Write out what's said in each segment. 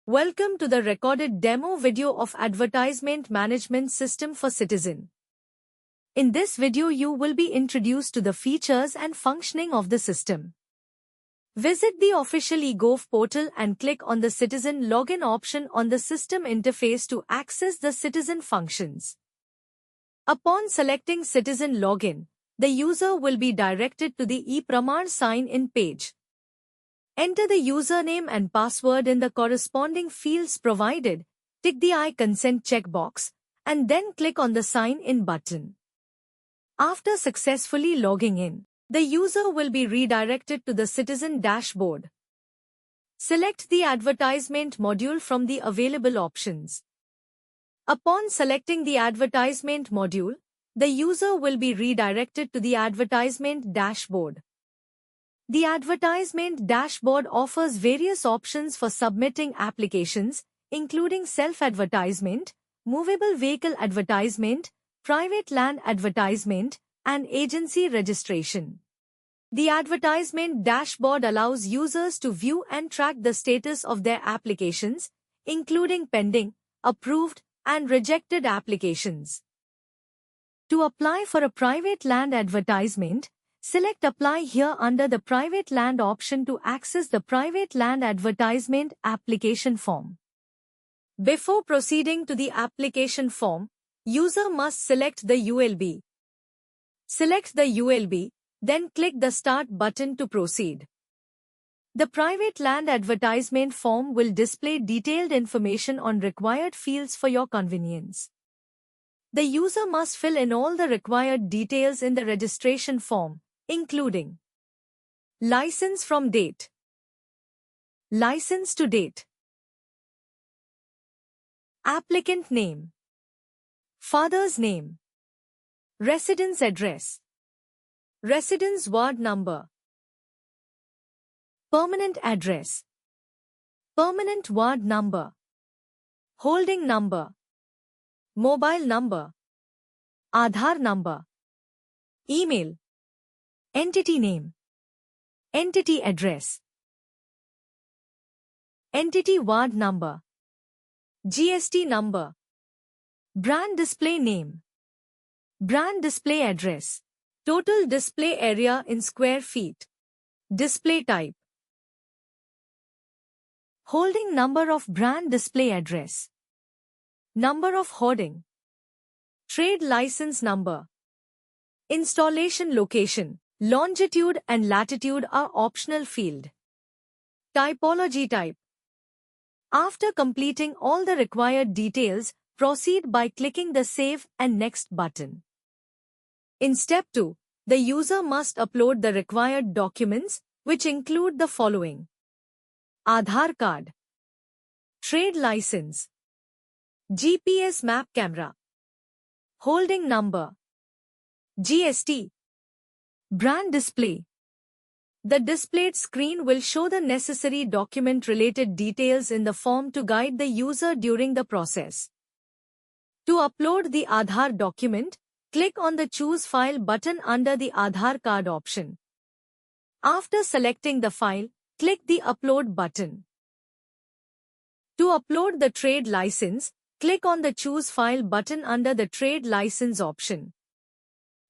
Welcome to the recorded demo video of Advertisement Management System for Citizen. In this video you will be introduced to the features and functioning of the system. Visit the official eGov portal and click on the Citizen Login option on the system interface to access the Citizen functions. Upon selecting Citizen Login, the user will be directed to the ePramar sign-in page. Enter the username and password in the corresponding fields provided, tick the I consent checkbox, and then click on the Sign In button. After successfully logging in, the user will be redirected to the Citizen dashboard. Select the advertisement module from the available options. Upon selecting the advertisement module, the user will be redirected to the advertisement dashboard. The advertisement dashboard offers various options for submitting applications, including self-advertisement, movable vehicle advertisement, private land advertisement, and agency registration. The advertisement dashboard allows users to view and track the status of their applications, including pending, approved, and rejected applications. To apply for a private land advertisement, select Apply here under the Private Land option to access the Private Land Advertisement application form. Before proceeding to the application form, user must select the ULB. Select the ULB, then click the Start button to proceed. The Private Land Advertisement form will display detailed information on required fields for your convenience. The user must fill in all the required details in the registration form, including license from date, license to date, applicant name, father's name, residence address, residence ward number, permanent address, permanent ward number, holding number, mobile number, Aadhaar number, email, entity name, entity address, entity ward number, GST number, brand display name, brand display address, total display area in square feet, display type, holding number of brand display address, number of hoarding, trade license number, installation location. Longitude and latitude are optional field. Typology type. After completing all the required details, proceed by clicking the Save and Next button. In step 2, the user must upload the required documents, which include the following: Aadhaar card, trade license, GPS map camera, holding number, GST, brand display. The displayed screen will show the necessary document-related details in the form to guide the user during the process. To upload the Aadhaar document, click on the Choose File button under the Aadhaar card option. After selecting the file, click the Upload button. To upload the trade license, click on the Choose File button under the Trade License option.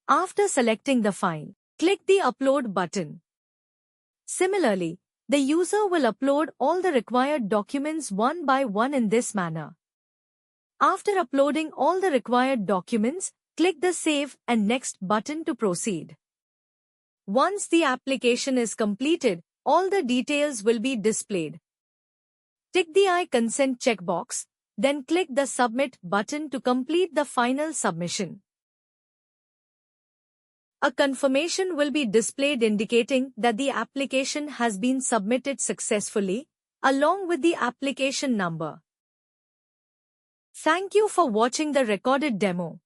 After selecting the file, click the Upload button. Similarly, the user will upload all the required documents one by one in this manner. After uploading all the required documents, click the Save and Next button to proceed. Once the application is completed, all the details will be displayed. Tick the I consent checkbox, then click the Submit button to complete the final submission. A confirmation will be displayed indicating that the application has been submitted successfully, along with the application number. Thank you for watching the recorded demo.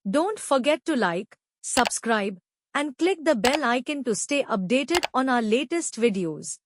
Don't forget to like, subscribe, and click the bell icon to stay updated on our latest videos.